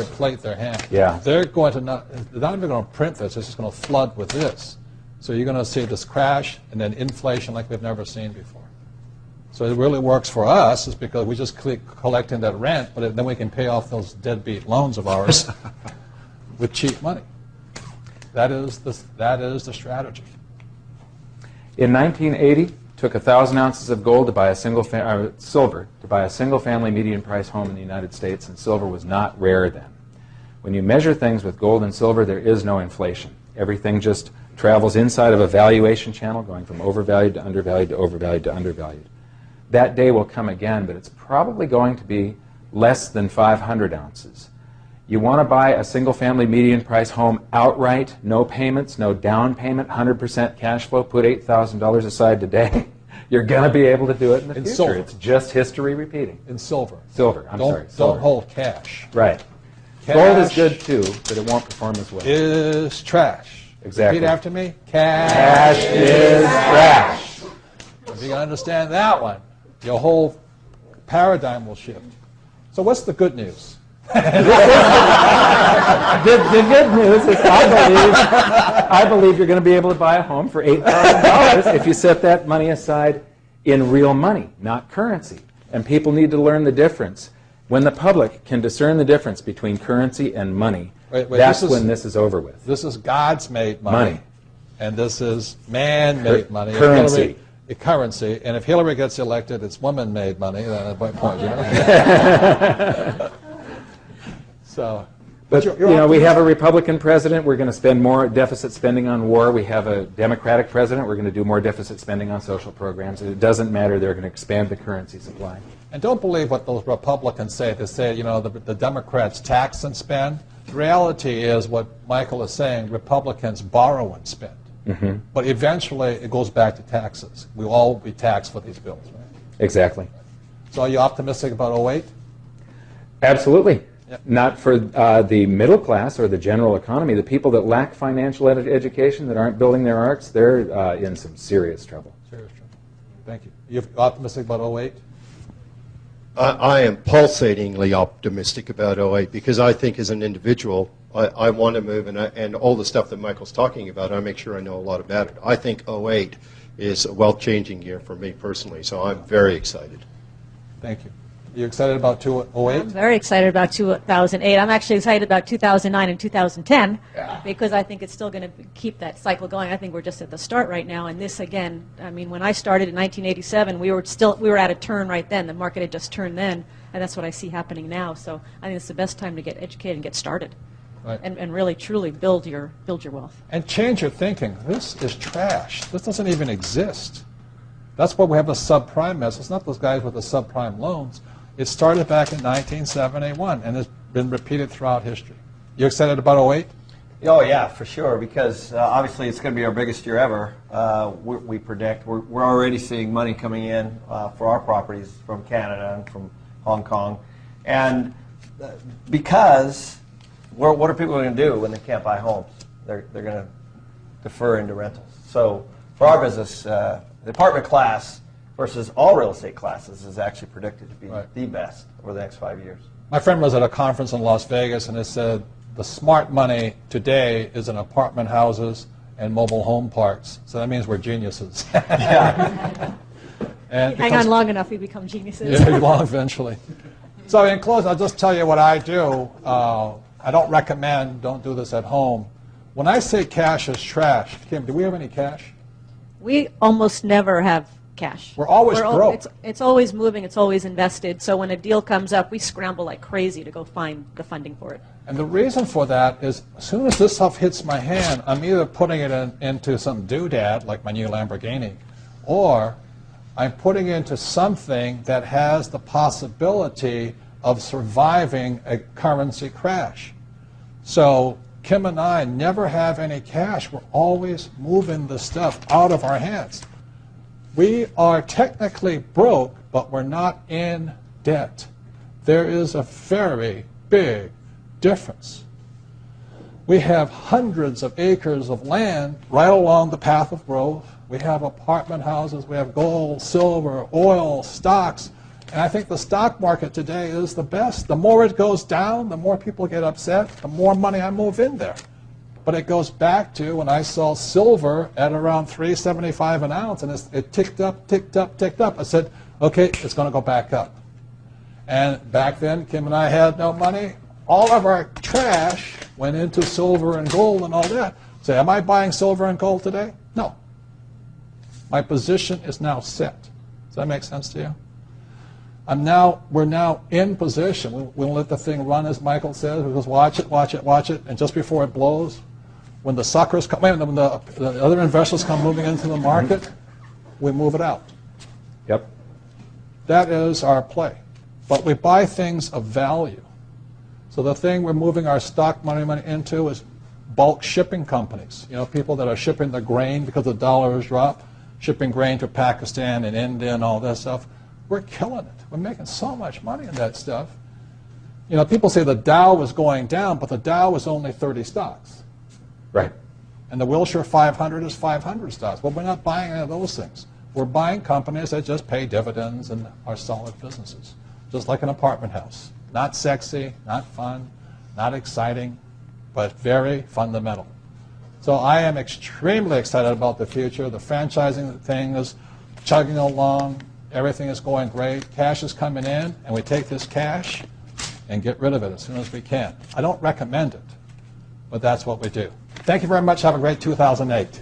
plate their hand. Yeah. They're not even going to print this. It's just going to flood with this. So you're going to see this crash and then inflation like we've never seen before. So it really works for us is because we just keep collecting that rent, but then we can pay off those deadbeat loans of ours with cheap money. That is the strategy. In 1980, took 1,000 ounces of gold to buy a silver to buy a single-family median-price home in the United States, and silver was not rare then. When you measure things with gold and silver, there is no inflation. Everything just travels inside of a valuation channel, going from overvalued to undervalued to overvalued to undervalued. That day will come again, but it's probably going to be less than 500 ounces. You want to buy a single-family median-price home outright, no payments, no down payment, 100% cash flow, put $8,000 aside today. You're going to be able to do it in the future. Silver. It's just history repeating. In silver. Silver, sorry. Silver. Don't hold cash. Right. Cash gold is good too, but it won't perform as well. Is trash. Exactly. Repeat after me. Cash, Cash is trash. If you can understand that one, your whole paradigm will shift. So what's the good news? The good news is I believe you're going to be able to buy a home for $8,000 if you set that money aside in real money, not currency. And people need to learn the difference. When the public can discern the difference between currency and money, that's when this is over with. This is God's made money. And this is man-made money. Currency. Currency. And if Hillary gets elected, it's woman-made money. Then at what point, you know? So, but we have a Republican president. We're going to spend more deficit spending on war. We have a Democratic president. We're going to do more deficit spending on social programs. It doesn't matter. They're going to expand the currency supply. And don't believe what those Republicans say. They say, you know, the Democrats tax and spend. The reality is what Michael is saying, Republicans borrow and spend. Mm-hmm. But eventually it goes back to taxes. We all will be taxed for these bills, right? Exactly. So are you optimistic about 2008? Absolutely. Yep. Not for the middle class or the general economy. The people that lack financial education, that aren't building their arts, they're in some serious trouble. Serious trouble. Thank you. You're optimistic about 2008? I am pulsatingly optimistic about 2008 because I think as an individual, I want to move, and all the stuff that Michael's talking about, I make sure I know a lot about it. I think 2008 is a wealth-changing year for me personally, so I'm very excited. Thank you. You excited about 2008? I'm very excited about 2008. I'm actually excited about 2009 and 2010 because I think it's still going to keep that cycle going. I think we're just at the start right now. And this, again, I mean, when I started in 1987, we were at a turn right then. The market had just turned then, and that's what I see happening now. So I think it's the best time to get educated and get started. Right. And really, truly build your wealth. And change your thinking. This is trash. This doesn't even exist. That's why we have a subprime mess. It's not those guys with the subprime loans. It started back in 1971, and it's been repeated throughout history. You excited about 2008? Oh, yeah, for sure, because obviously it's going to be our biggest year ever. We predict. We're already seeing money coming in for our properties from Canada and from Hong Kong. And because, what are people going to do when they can't buy homes? They're going to defer into rentals. So for our business, the apartment class versus all real estate classes is actually predicted to be the best over the next 5 years. My friend was at a conference in Las Vegas, and it said the smart money today is in apartment houses and mobile home parks. So that means we're geniuses. Yeah. And hang on long enough, we become geniuses. Yeah, we will eventually. So in closing, I'll just tell you what I do. I don't recommend, don't do this at home. When I say cash is trash, Kim, do we have any cash? We almost never have cash. We're always broke. It's always moving. It's always invested. So when a deal comes up, we scramble like crazy to go find the funding for it. And the reason for that is as soon as this stuff hits my hand, I'm either putting it into some doodad, like my new Lamborghini, or I'm putting it into something that has the possibility of surviving a currency crash. So Kim and I never have any cash. We're always moving the stuff out of our hands. We are technically broke, but we're not in debt. There is a very big difference. We have hundreds of acres of land right along the path of growth. We have apartment houses, we have gold, silver, oil, stocks, And I think the stock market today is the best. The more it goes down, the more people get upset, the more money I move in there. But it goes back to when I saw silver at around $3.75 an ounce, and it ticked up, ticked up, ticked up. I said, okay, it's going to go back up. And back then, Kim and I had no money. All of our trash went into silver and gold and all that. So am I buying silver and gold today? No. My position is now set. Does that make sense to you? We're now in position. We'll let the thing run, as Michael says. We just watch it, watch it, watch it, and just before it blows, when the suckers come, when the other investors come moving into the market, we move it out. Yep. That is our play. But we buy things of value. So the thing we're moving our stock money into is bulk shipping companies. You know, people that are shipping the grain because the dollar has dropped, shipping grain to Pakistan and India and all that stuff. We're killing it. We're making so much money in that stuff. You know, people say the Dow was going down, but the Dow was only 30 stocks. Right. And the Wilshire 500 is 500 stocks. Well, we're not buying any of those things. We're buying companies that just pay dividends and are solid businesses, just like an apartment house. Not sexy, not fun, not exciting, but very fundamental. So I am extremely excited about the future. The franchising thing is chugging along. Everything is going great. Cash is coming in, and we take this cash and get rid of it as soon as we can. I don't recommend it, but that's what we do. Thank you very much. Have a great 2008.